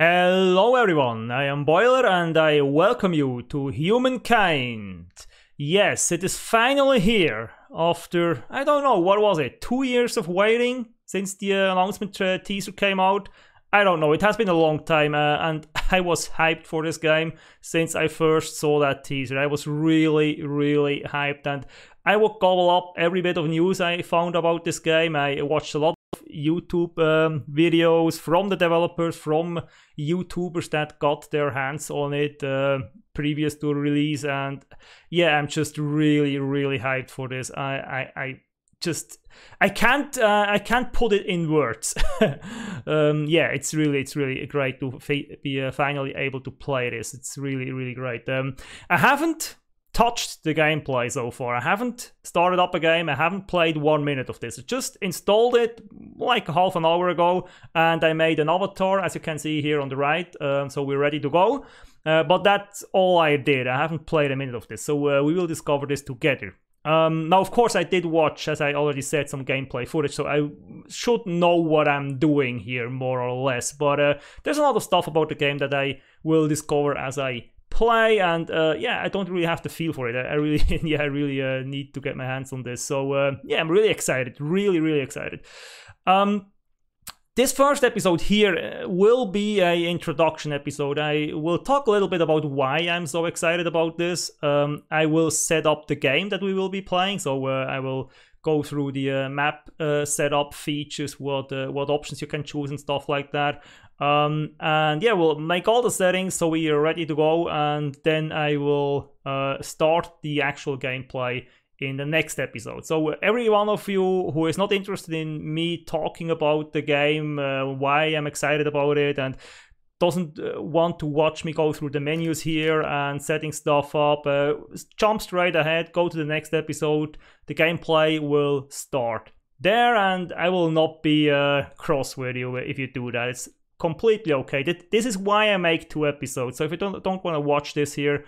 Hello everyone, I am Boiler and I welcome you to Humankind. Yes, it is finally here after, I don't know, what was it, 2 years of waiting since the announcement teaser came out? I don't know, it has been a long time and I was hyped for this game since I first saw that teaser. I was really hyped and I would gobble up every bit of news I found about this game. I watched a lot of YouTube videos from the developers, from YouTubers that got their hands on it previous to release, and yeah, I'm just really hyped for this. I can't put it in words. Yeah, it's really great to be finally able to play this. It's really great. I haven't touched the gameplay so far. I haven't started up a game. I haven't played 1 minute of this. I just installed it like half an hour ago and I made an avatar, as you can see here on the right, so we're ready to go. But that's all I did. I haven't played a minute of this, so we will discover this together. Now, of course, I did watch, as I already said, some gameplay footage, so I should know what I'm doing here, more or less. But there's a lot of stuff about the game that I will discover as I play, and yeah, I don't really have the feel for it. I really yeah, I really need to get my hands on this. So yeah, I'm really excited, really excited. This first episode here will be an introduction episode. I will talk a little bit about why I'm so excited about this. I will set up the game that we will be playing, so I will go through the map setup features, what options you can choose and stuff like that. And yeah, we'll make all the settings so we are ready to go, and then I will start the actual gameplay in the next episode. So every one of you who is not interested in me talking about the game, why I'm excited about it, and doesn't want to watch me go through the menus here and setting stuff up, jump straight ahead, go to the next episode. The gameplay will start there, and I will not be cross with you if you do that. It's completely okay. This is why I make 2 episodes. So if you don't want to watch this here,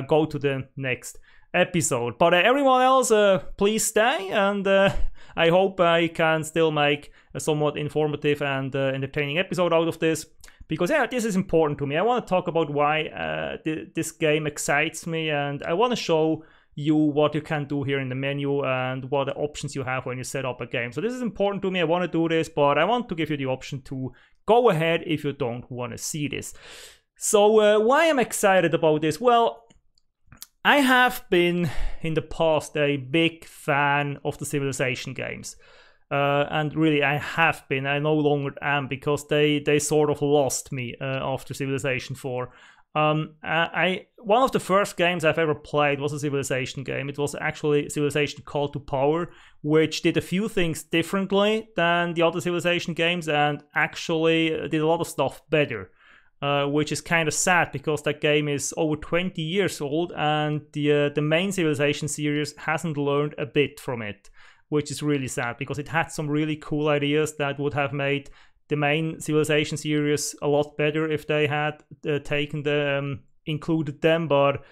go to the next episode. But everyone else, please stay, and I hope I can still make a somewhat informative and entertaining episode out of this, because yeah, this is important to me. I want to talk about why this game excites me, and I want to show you what you can do here in the menu and what the options you have when you set up a game. So this is important to me. I want to do this, but I want to give you the option to go ahead if you don't want to see this. So why I'm excited about this? Well, I have been in the past a big fan of the Civilization games. And really, I have been. I no longer am, because they sort of lost me after Civilization 4. One of the first games I've ever played was a Civilization game. It was actually Civilization Call to Power, which did a few things differently than the other Civilization games and actually did a lot of stuff better. Which is kind of sad, because that game is over 20 years old and the main Civilization series hasn't learned a bit from it, which is really sad, because it had some really cool ideas that would have made the main Civilization series a lot better if they had included them. But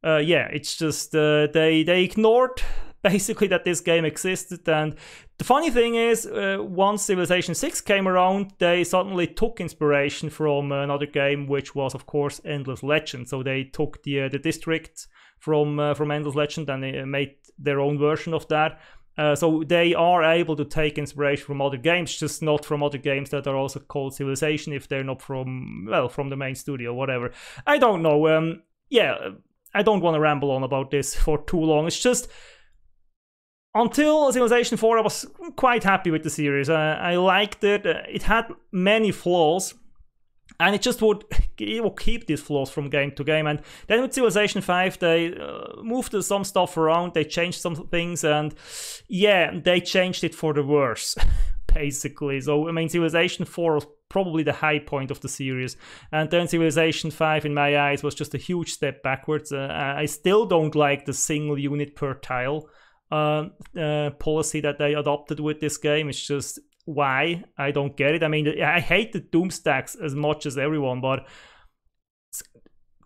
yeah, it's just they ignored basically that this game existed. And the funny thing is, once Civilization 6 came around, they suddenly took inspiration from another game, which was of course Endless Legend. So they took the districts from Endless Legend and they made their own version of that. So they are able to take inspiration from other games, just not from other games that are also called Civilization if they're not from, well, from the main studio, whatever. I don't know. Yeah, I don't want to ramble on about this for too long. It's just, until Civilization 4, I was quite happy with the series. I liked it. It had many flaws, and it will keep these flaws from game to game. And then with Civilization 5, they moved some stuff around, they changed some things, and yeah, they changed it for the worse, basically. So, I mean, Civilization 4 was probably the high point of the series, and then Civilization 5, in my eyes, was just a huge step backwards. I still don't like the single unit per tile policy that they adopted with this game. It's just, why? I don't get it. I mean, I hate the Doom stacks as much as everyone, but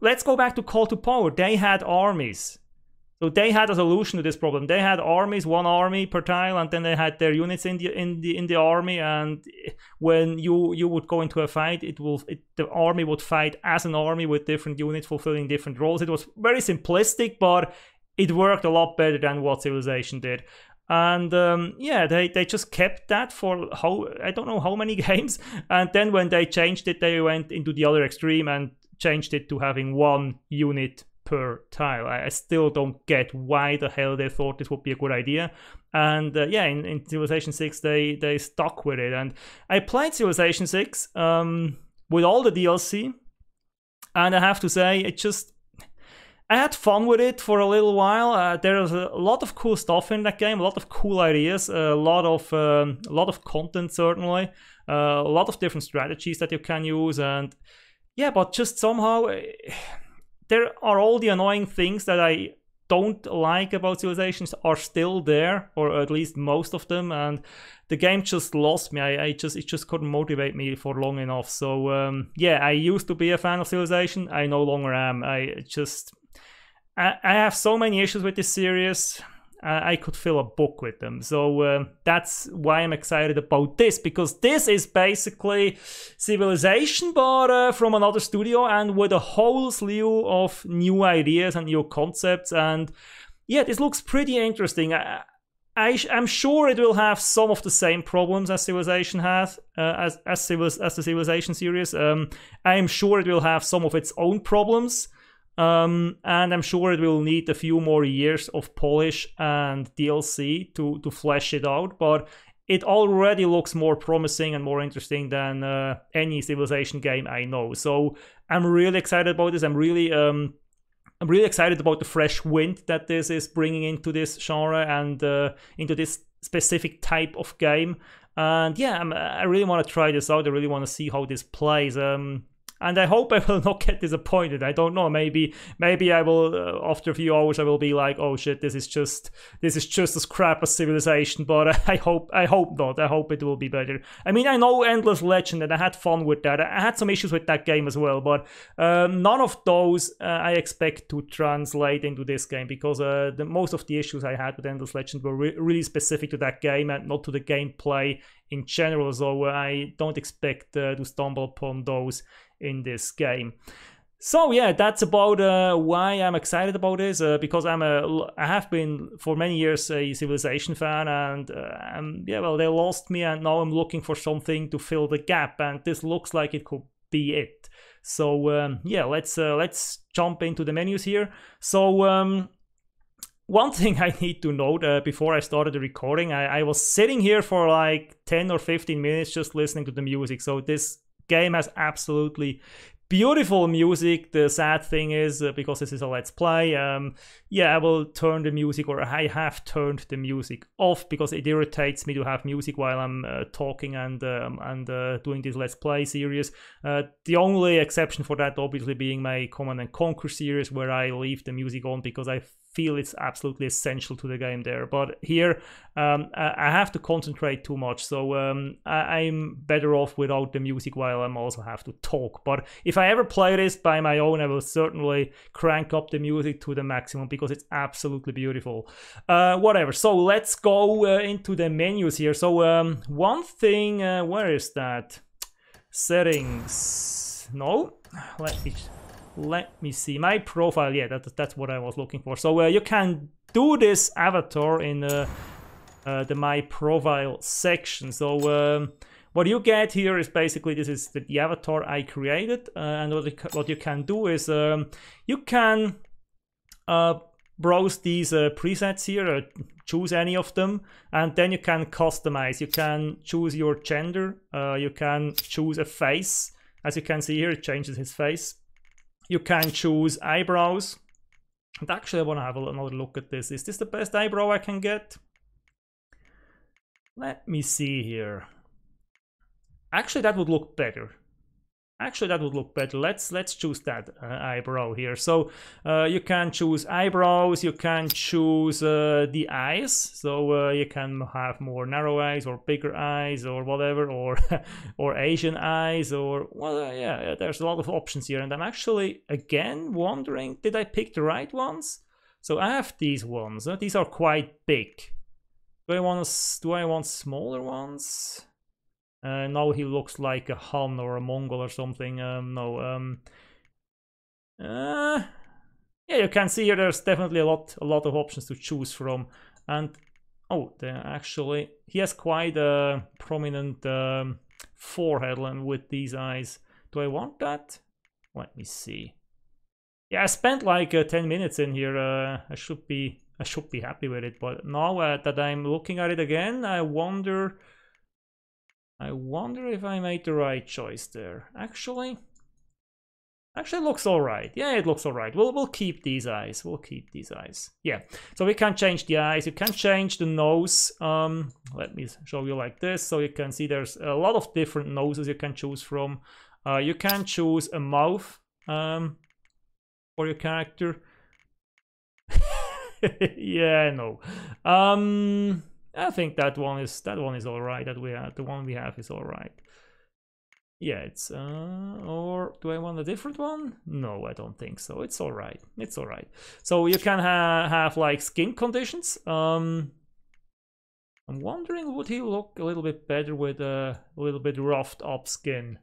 let's go back to Call to Power. They had armies. So they had a solution to this problem. They had armies, one army per tile, and then they had their units in the army. And when you would go into a fight, the army would fight as an army with different units fulfilling different roles. It was very simplistic, but it worked a lot better than what Civilization did. And yeah, they just kept that for I don't know how many games. And then when they changed it, they went into the other extreme and changed it to having one unit per tile. I still don't get why the hell they thought this would be a good idea. And yeah, in Civilization 6 they stuck with it. And I played Civilization 6 with all the DLC, and I have to say, I had fun with it for a little while. There's a lot of cool stuff in that game, a lot of cool ideas, a lot of content, certainly, a lot of different strategies that you can use. And yeah, but just somehow there are all the annoying things that I don't like about Civilizations are still there, or at least most of them, and the game just lost me. It just couldn't motivate me for long enough. So yeah, I used to be a fan of Civilization. I no longer am. I have so many issues with this series. I could fill a book with them. So that's why I'm excited about this, because this is basically Civilization, but from another studio and with a whole slew of new ideas and new concepts. And yeah, this looks pretty interesting. I'm sure it will have some of the same problems as Civilization has, as the Civilization series. I'm sure it will have some of its own problems. And I'm sure it will need a few more years of polish and DLC to flesh it out, but it already looks more promising and more interesting than any Civilization game I know. So I'm really excited about this. I'm really excited about the fresh wind that this is bringing into this genre and into this specific type of game. And yeah, I really want to try this out. I really want to see how this plays. And I hope I will not get disappointed. I don't know. Maybe I will. After a few hours, I will be like, "Oh shit, this is just as crap as Civilization." But I hope not. I hope it will be better. I mean, I know Endless Legend, and I had fun with that. I had some issues with that game as well, but none of those I expect to translate into this game, because most of the issues I had with Endless Legend were really specific to that game and not to the gameplay in general. So I don't expect to stumble upon those in this game. So yeah, that's about why I'm excited about this, because I have been for many years a Civilization fan, and yeah, well, they lost me, and now I'm looking for something to fill the gap, and this looks like it could be it. So yeah, let's jump into the menus here. So one thing I need to note before I started the recording, I was sitting here for like 10 or 15 minutes just listening to the music. So this game has absolutely beautiful music. The sad thing is, because this is a let's play, yeah, I will turn the music, or I have turned the music off, because it irritates me to have music while I'm talking and doing this let's play series. The only exception for that obviously being my Command & Conquer series, where I leave the music on because I feel it's absolutely essential to the game there. But here I have to concentrate too much, so I'm better off without the music while I'm also have to talk. But if I ever play this by my own, I will certainly crank up the music to the maximum, because it's absolutely beautiful. Whatever, so let's go into the menus here. So one thing, where is that? Settings, no, let me see my profile. Yeah, that's what I was looking for. So you can do this avatar in the my profile section. So what you get here is basically, this is the avatar I created, and what you can do is you can browse these presets here, choose any of them, and then you can customize. You can choose your gender, you can choose a face. As you can see here, it changes his face. You can choose eyebrows. And actually, I want to have another look at this. Is this the best eyebrow I can get? Let me see here. Actually, that would look better. Let's choose that eyebrow here. So you can choose eyebrows. You can choose the eyes. So you can have more narrow eyes or bigger eyes or whatever, or or Asian eyes, or well, yeah. There's a lot of options here, and I'm actually again wondering, did I pick the right ones? So I have these ones. These are quite big. Do I want smaller ones? Now he looks like a Han or a Mongol or something. No. Yeah, you can see here there's definitely a lot of options to choose from. And oh, actually he has quite a prominent forehead with these eyes. Do I want that? Let me see. Yeah, I spent like 10 minutes in here. I should be happy with it. But now that I'm looking at it again, I wonder if I made the right choice there. Actually it looks all right. Yeah, it looks all right. We'll keep these eyes. Yeah. So we can change the eyes. You can change the nose. Let me show you like this, so you can see there's a lot of different noses you can choose from. You can choose a mouth for your character. Yeah, no. I think that one is all right. The one we have is all right. Yeah, it's or do I want a different one? No, I don't think so. It's all right. It's all right. So you can have like skin conditions. I'm wondering, would he look a little bit better with a little bit roughed up skin?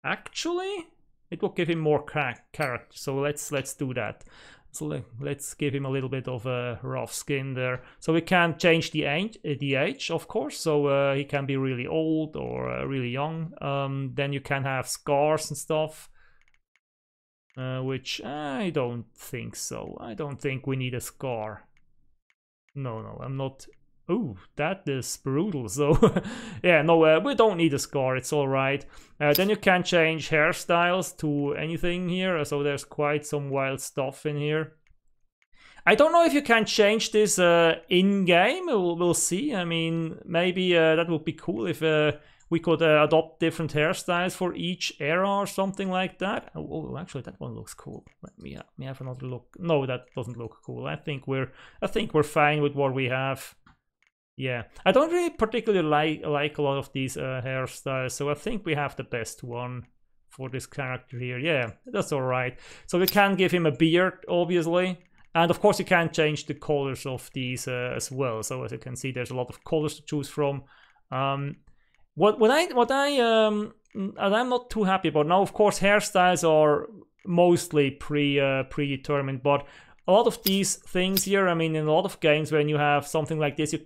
Actually, it will give him more character. So let's do that. So let's give him a little bit of a rough skin there. So we can change the age, of course. So he can be really old or really young. Then you can have scars and stuff, which I don't think so. I don't think we need a scar. No, I'm not. Ooh, that is brutal. So yeah, no, we don't need a scar. It's all right. Then you can change hairstyles to anything here. So there's quite some wild stuff in here. I don't know if you can change this in-game. We'll see. I mean, maybe that would be cool if we could adopt different hairstyles for each era or something like that. Oh, actually, that one looks cool. Let me have another look. No, that doesn't look cool. I think we're fine with what we have. Yeah, I don't really particularly like a lot of these hairstyles, so I think we have the best one for this character here. Yeah, that's all right. So we can give him a beard, obviously, and of course you can change the colors of these as well. So as you can see, there's a lot of colors to choose from. What I'm not too happy about now. Of course, hairstyles are mostly predetermined, but a lot of these things here, I mean, in a lot of games when you have something like this, you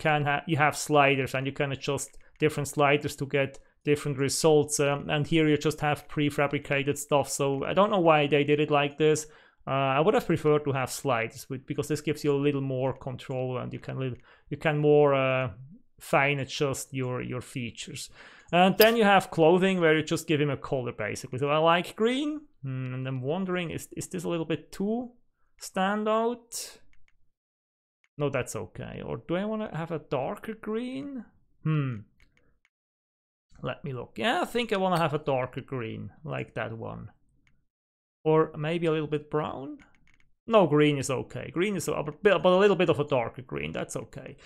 have sliders and you can adjust different sliders to get different results. And here you just have prefabricated stuff. So I don't know why they did it like this. I would have preferred to have sliders because this gives you a little more control and you can more fine adjust your features. And then you have clothing where you just give him a color basically. So I like green, and I'm wondering, is this a little bit too stand out? No, that's okay. Or do I want to have a darker green? Let me look. Yeah, I think I want to have a darker green, like that one. Or maybe a little bit brown? No, green is okay. Green is but a little bit of a darker green, that's okay.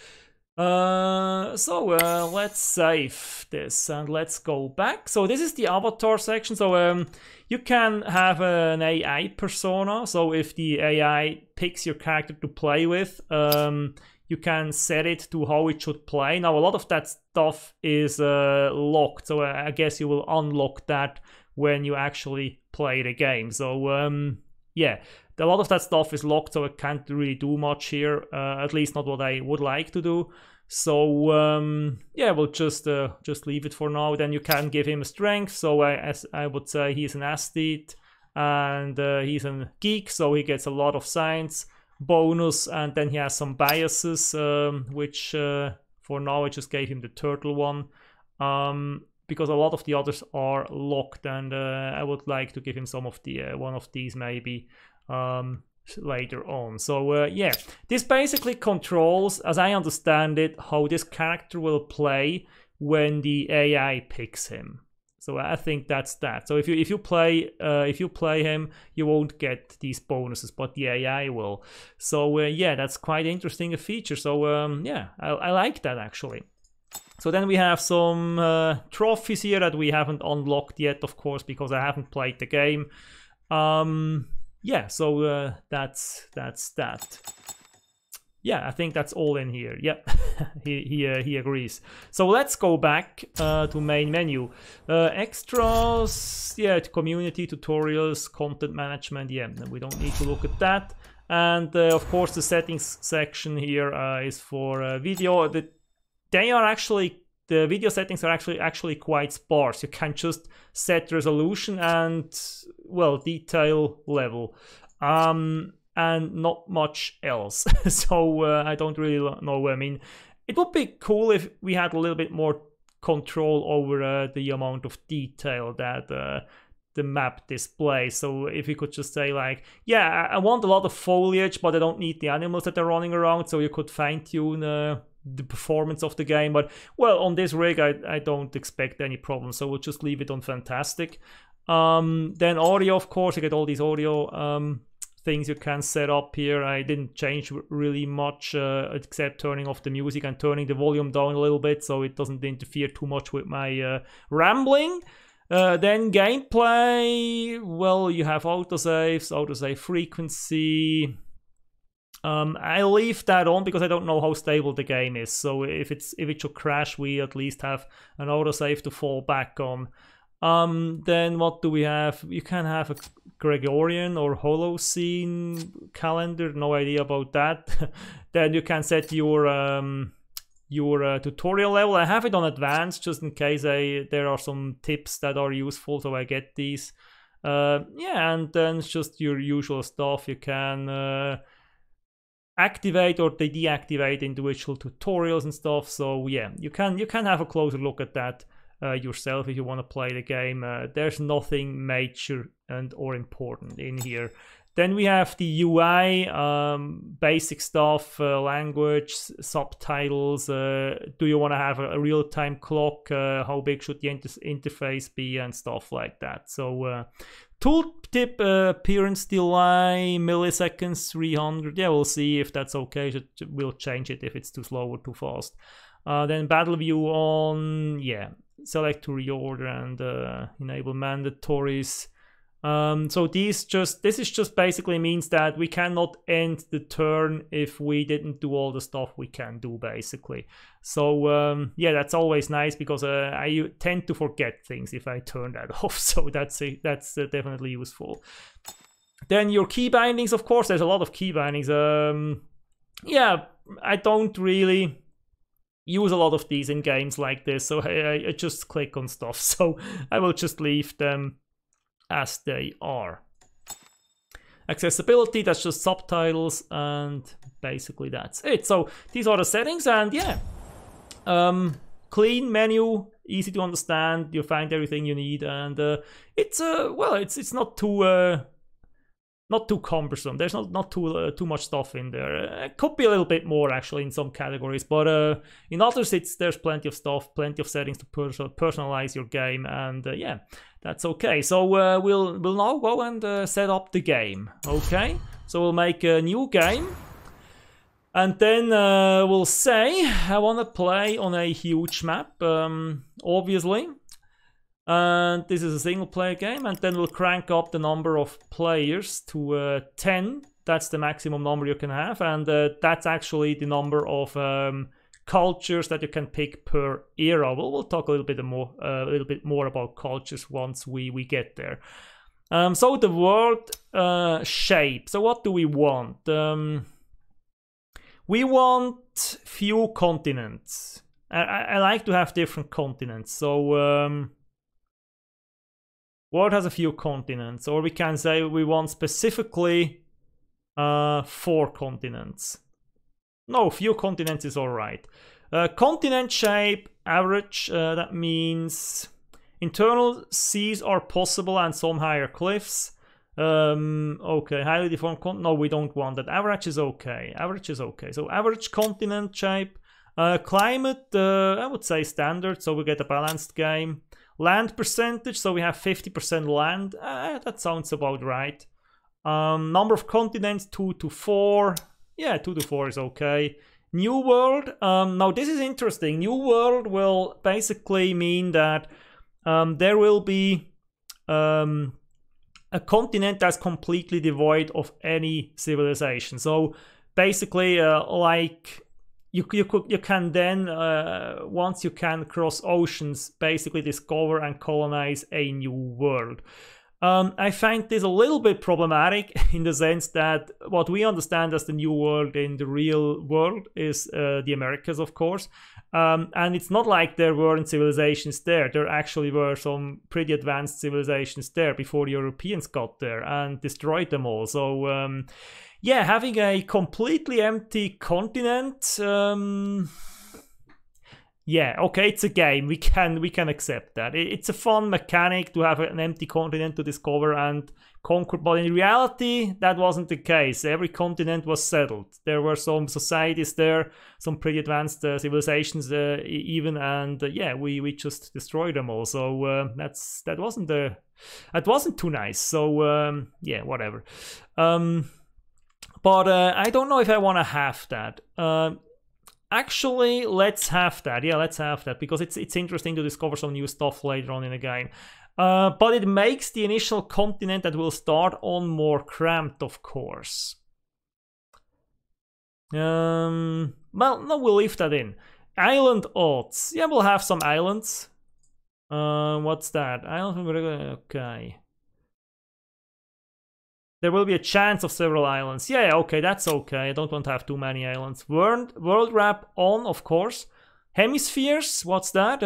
Let's save this and let's go back. So this is the avatar section. So you can have an AI persona. So if the AI picks your character to play with, you can set it to how it should play. Now a lot of that stuff is locked, so I guess you will unlock that when you actually play the game. So yeah, a lot of that stuff is locked, so I can't really do much here, at least not what I would like to do. So yeah, we'll just leave it for now. Then you can give him a strength. So as I would say, he's an aesthete and he's a geek, so he gets a lot of science bonus, and then he has some biases, which for now I just gave him the turtle one, because a lot of the others are locked, and I would like to give him some of the one of these maybe later on. So yeah, this basically controls, as I understand it, how this character will play when the AI picks him. So I think that's that. So if you play him, you won't get these bonuses, but the AI will. So yeah, that's quite interesting a feature. So yeah, I like that actually. So then we have some trophies here that we haven't unlocked yet, of course, because I haven't played the game. yeah, so that's that. Yeah, I think that's all in here. Yep, he agrees. So let's go back to main menu. Extras, yeah, community, tutorials, content management. Yeah, we don't need to look at that. And of course, the settings section here is for video. The video settings are actually quite sparse. You can just set resolution and, well, detail level. And not much else. So I don't really know. I mean, it would be cool if we had a little bit more control over the amount of detail that the map displays. So if you could just say like, yeah, I want a lot of foliage, but I don't need the animals that are running around, so you could fine-tune the performance of the game. But, well, on this rig, I don't expect any problems, so we'll just leave it on fantastic. Then audio, of course, you get all these audio things you can set up here. I didn't change really much except turning off the music and turning the volume down a little bit so it doesn't interfere too much with my rambling. Then gameplay, well, you have autosaves, autosave frequency. I leave that on because I don't know how stable the game is. So if it should crash, we at least have an autosave to fall back on. Then what do we have? You can have a Gregorian or Holocene calendar, no idea about that. Then you can set your tutorial level. I have it on advanced just in case there are some tips that are useful, so I get these. Yeah, and then it's just your usual stuff. You can activate or deactivate individual tutorials and stuff. So yeah, you can have a closer look at that yourself if you want to play the game. There's nothing major or important in here. Then we have the UI, basic stuff, language, subtitles. Do you want to have a real-time clock? How big should the interface be and stuff like that. So tooltip appearance delay, milliseconds, 300. Yeah, we'll see if that's okay. We'll change it if it's too slow or too fast. Then battle view on, yeah. Select to reorder and enable mandatories. So this just basically means that we cannot end the turn if we didn't do all the stuff we can do, basically. So yeah, that's always nice because I tend to forget things if I turn that off. So that's definitely useful. Then your key bindings, of course, there's a lot of key bindings. Yeah, I don't really use a lot of these in games like this, so I just click on stuff. So I will just leave them as they are. Accessibility, that's just subtitles, and basically that's it. So these are the settings, and yeah, clean menu, easy to understand. You find everything you need, and it's well, it's not too cumbersome. There's not too much stuff in there. It could be a little bit more actually in some categories, but in others there's plenty of stuff, plenty of settings to personalize your game, and yeah, that's okay. So we'll now go and set up the game. Okay, so we'll make a new game, and then we'll say I want to play on a huge map, obviously. And this is a single player game, and then we'll crank up the number of players to 10. That's the maximum number you can have, and that's actually the number of cultures that you can pick per era. We'll talk a little bit more about cultures once we get there. So the world shape. So what do we want? We want few continents. I like to have different continents. So world has a few continents, or we can say we want specifically 4 continents. No, few continents is all right. Continent shape, average, that means internal seas are possible and some higher cliffs. Okay, highly deformed continent, no, we don't want that. Average is okay, average is okay. So average continent shape. Climate, I would say standard, so we get a balanced game. Land percentage, so we have 50% land. That sounds about right. Number of continents, 2 to 4. Yeah, 2 to 4 is okay. New world. Now this is interesting. New world will basically mean that there will be a continent that's completely devoid of any civilization. So basically, like you can then once you can cross oceans, basically discover and colonize a new world. I find this a little bit problematic in the sense that what we understand as the new world in the real world is the Americas, of course. And it's not like there weren't civilizations there. There actually were some pretty advanced civilizations there before the Europeans got there and destroyed them all. So, yeah, having a completely empty continent... yeah, okay, it's a game. We can accept that. It's a fun mechanic to have an empty continent to discover and conquer, but in reality, that wasn't the case. Every continent was settled. There were some societies there, some pretty advanced civilizations even, and yeah, we just destroyed them all. So that wasn't too nice. So yeah, whatever. But I don't know if I want to have that. Actually, let's have that. Yeah, let's have that, because it's interesting to discover some new stuff later on in the game. But it makes the initial continent that we'll start on more cramped, of course. Well, no, we'll leave that in. Island odds. Yeah, we'll have some islands. What's that? Island, okay. There will be a chance of several islands. Yeah, okay, that's okay. I don't want to have too many islands. World wrap on, of course. Hemispheres, what's that?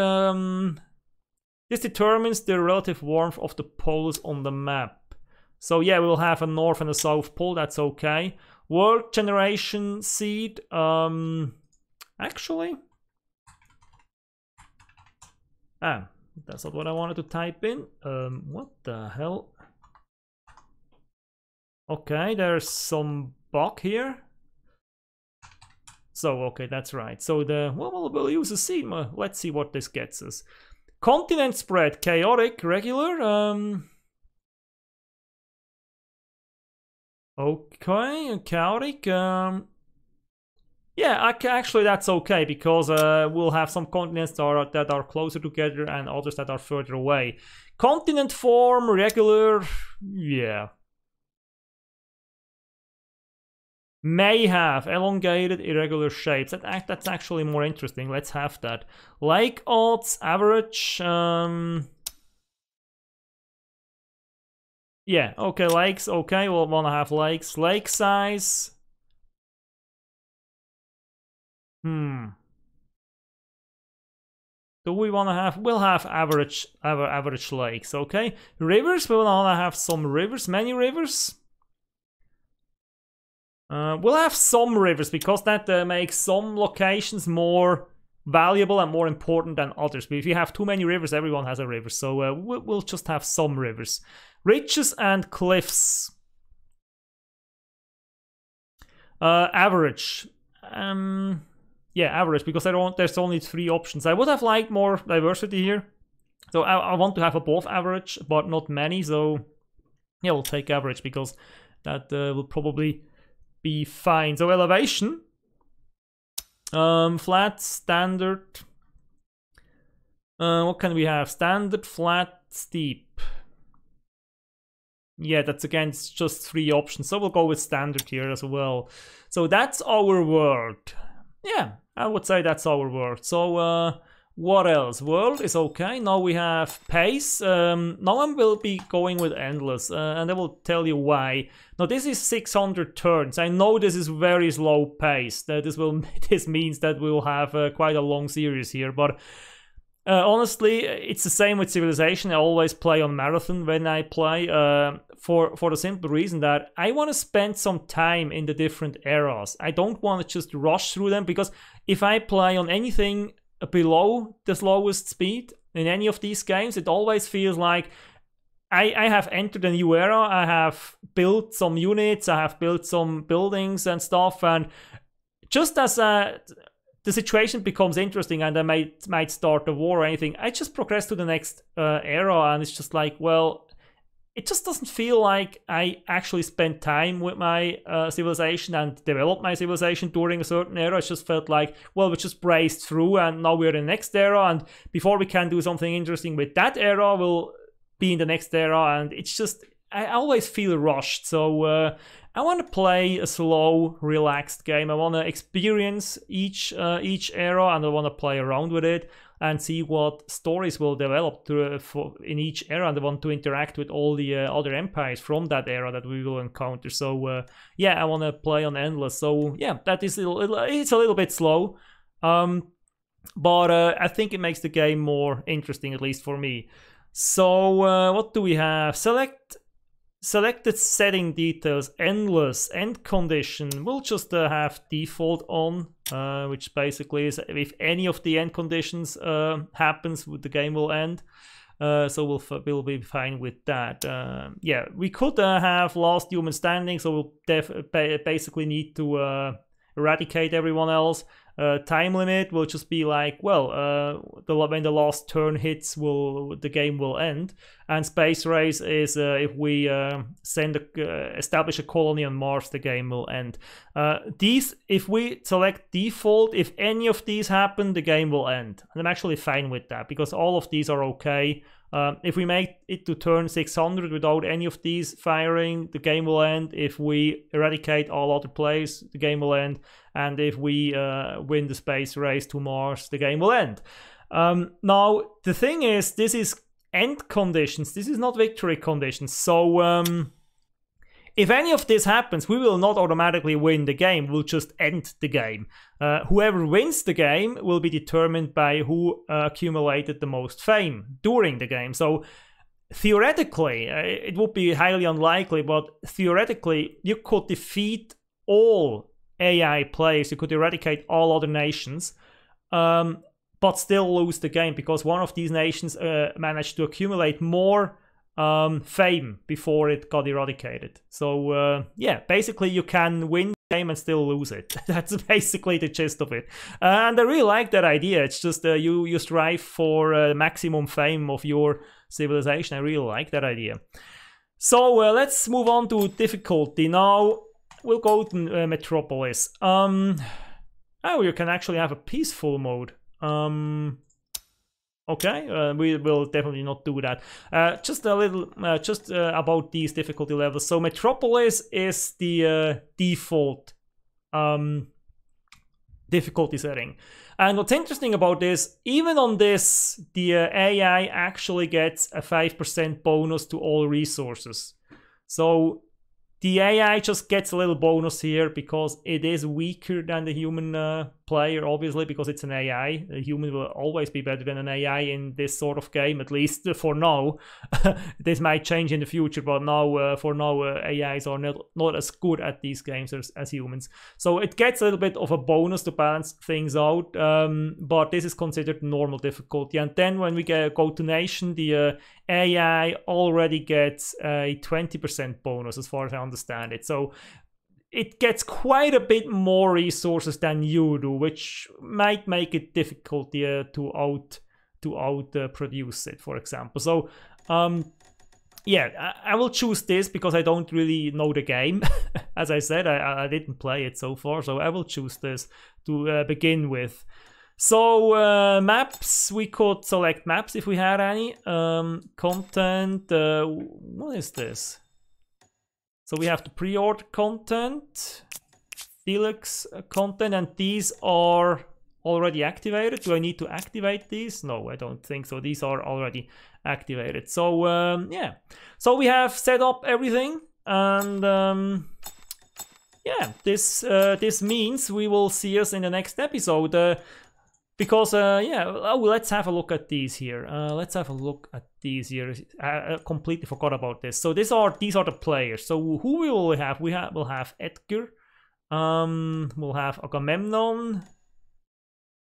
This determines the relative warmth of the poles on the map. So yeah, we'll have a north and a south pole, that's okay. World generation seed, actually... that's not what I wanted to type in. What the hell? Okay, there's some bug here. So, okay, that's right. So we'll use a seed. Let's see what this gets us. Continent spread, chaotic, regular. Okay, chaotic. Yeah, actually that's okay, because we'll have some continents that are closer together and others that are further away. Continent form, regular, yeah. May have elongated, irregular shapes. That's actually more interesting. Let's have that. Lake odds, average. Yeah, okay, lakes, okay, we'll want to have lakes. Lake size. Do we want to have... We'll have average lakes, okay? Rivers, we want to have some rivers, many rivers. We'll have some rivers, because that makes some locations more valuable and more important than others. But if you have too many rivers, everyone has a river. So we'll just have some rivers. Ridges and cliffs. Average. Yeah, average, because there's only 3 options. I would have liked more diversity here. So I want to have above average, but not many. So yeah, we'll take average, because that will probably be fine. So elevation, flat, standard. What can we have? Standard, flat, steep. Yeah, that's again, it's just 3 options. So we'll go with standard here as well. So that's our world. Yeah, I would say that's our world. So what else? World is okay. Now we have pace. Now I will be going with endless, and I will tell you why. Now this is 600 turns. I know this is very slow pace. This means that we'll have quite a long series here, but honestly, it's the same with Civilization. I always play on marathon when I play, for the simple reason that I want to spend some time in the different eras. I don't want to just rush through them, because if I play on anything below the slowest speed in any of these games, it always feels like I have entered a new era. I have built some units, I have built some buildings and stuff, and just as the situation becomes interesting and I might start a war or anything, I just progress to the next era, and it's just like, well, it just doesn't feel like I actually spent time with my civilization and developed my civilization during a certain era. It just felt like, well, we just braced through, and now we're in the next era, and before we can do something interesting with that era, we'll be in the next era, and it's just, I always feel rushed. So I want to play a slow, relaxed game. I want to experience each era, and I want to play around with it and see what stories will develop in each era. And I want to interact with all the other empires from that era that we will encounter. So yeah, I want to play on endless. So yeah, that is it's a little bit slow, but I think it makes the game more interesting, at least for me. So what do we have? Selected setting details, endless, end condition. We'll just have default on, which basically is if any of the end conditions happens, the game will end. So we'll be fine with that. Yeah, we could have last human standing, so we'll basically need to eradicate everyone else. Time limit will just be like, well, when the last turn hits, the game will end. And space race is if we establish a colony on Mars, the game will end. If we select default, if any of these happen, the game will end. And I'm actually fine with that because all of these are okay. If we make it to turn 600 without any of these firing, the game will end. If we eradicate all other players, the game will end. And if we win the space race to Mars, the game will end. Now, the thing is, this is end conditions. This is not victory conditions. So if any of this happens, we will not automatically win the game. We'll just end the game. Whoever wins the game will be determined by who accumulated the most fame during the game. So theoretically, it would be highly unlikely, but theoretically, you could defeat all AI players. You could eradicate all other nations, but still lose the game because one of these nations managed to accumulate more fame before it got eradicated. So yeah, basically you can win the game and still lose it. That's basically the gist of it. And I really like that idea. It's just you strive for maximum fame of your civilization. I really like that idea. So let's move on to difficulty. Now we'll go to Metropolis. Oh, you can actually have a peaceful mode. Okay, we will definitely not do that. Just a little, about these difficulty levels. So Metropolis is the default difficulty setting. And what's interesting about this, even on this, the AI actually gets a 5% bonus to all resources. So the AI just gets a little bonus here because it is weaker than the human player, obviously, because it's an AI. A human will always be better than an AI in this sort of game, at least for now. This might change in the future, but now, for now, AIs are not as good at these games as humans. So it gets a little bit of a bonus to balance things out, but this is considered normal difficulty. And then when we go to nation, the AI already gets a 20% bonus, as far as I understand it. So it gets quite a bit more resources than you do, which might make it difficult to produce it, for example. So yeah, I will choose this because I don't really know the game. As I said, I didn't play it so far, so I will choose this to begin with. So maps, we could select maps if we had any. Content, what is this? So we have the pre-order content, deluxe content, and these are already activated. Do I need to activate these? No, I don't think so. These are already activated. So yeah, so we have set up everything, and yeah, this means we will see us in the next episode. Because, yeah, oh, let's have a look at these here. Let's have a look at these here. I completely forgot about this. So these are the players. So who we will have? We'll have Edgar. We'll have Agamemnon.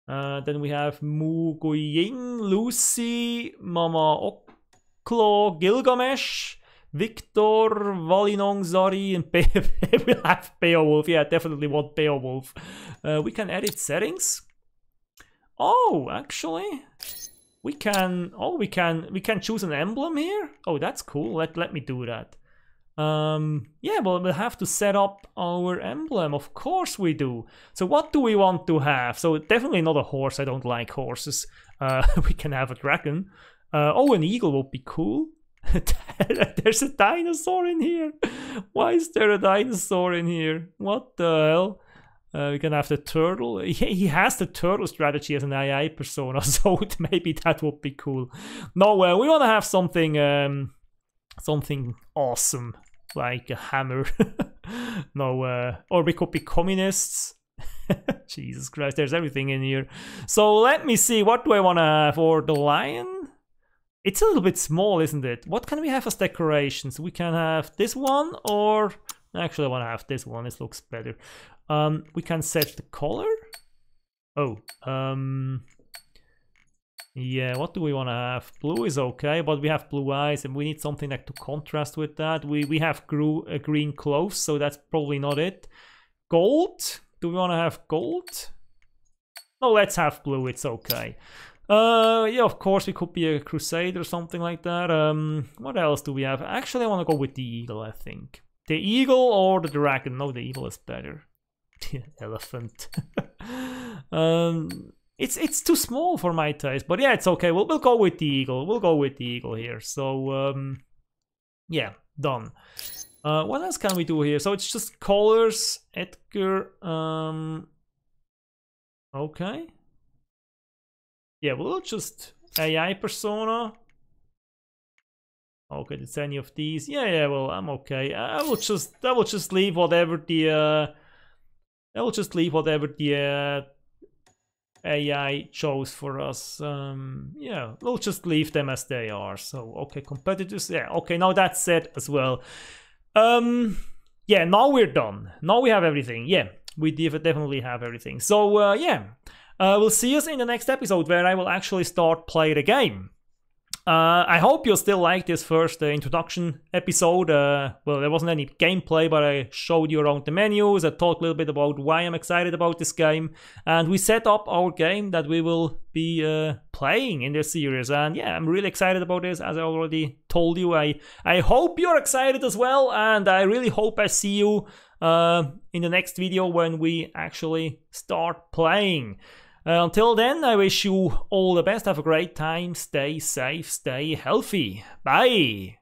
Then we have Mu Guiying, Lucy, Mama Oklo, Gilgamesh, Victor, Valinong, Zari, and we'll have Beowulf. Yeah, definitely want Beowulf. We can edit settings. Oh, actually, we can choose an emblem here. Oh, that's cool. Let me do that. Yeah, well, we'll have to set up our emblem. Of course we do. So what do we want to have? So definitely not a horse. I don't like horses. We can have a dragon. Oh, an eagle would be cool. There's a dinosaur in here. Why is there a dinosaur in here? What the hell? We can have the turtle. He has the turtle strategy as an AI persona, so maybe that would be cool. No, we want to have something, something awesome, like a hammer. No, or we could be communists. Jesus Christ, there's everything in here. So let me see, what do I want to have? Or the lion? It's a little bit small, isn't it? What can we have as decorations? We can have this one, or actually I want to have this one. This looks better. We can set the color. Oh, yeah, what do we want to have? Blue is okay, but we have blue eyes and we need something like to contrast with that. We have green clothes, so that's probably not it. Gold? Do we want to have gold? No, let's have blue, it's okay. Yeah, of course we could be a crusade or something like that. What else do we have? Actually, I want to go with the eagle, I think. The eagle or the dragon? No, the eagle is better. Elephant. It's too small for my taste, but yeah, it's okay. We'll go with the eagle. We'll go with the eagle here. So yeah, done. What else can we do here? So it's just colors, Edgar. Okay. Yeah, we'll just AI persona. Okay, it's any of these. Yeah, well, I'm okay. I will just leave whatever the AI chose for us. Yeah, we'll just leave them as they are. So okay, competitors. Yeah, okay, now that's set as well. Yeah, now we're done. Now we have everything. Yeah, we definitely have everything. So yeah, we'll see us in the next episode where I will actually start play the game. I hope you'll still like this first introduction episode. Well, there wasn't any gameplay, but I showed you around the menus. I talked a little bit about why I'm excited about this game. And we set up our game that we will be playing in this series. And yeah, I'm really excited about this, as I already told you. I hope you're excited as well. And I really hope I see you in the next video when we actually start playing. Until then, I wish you all the best. Have a great time. Stay safe. Stay healthy. Bye.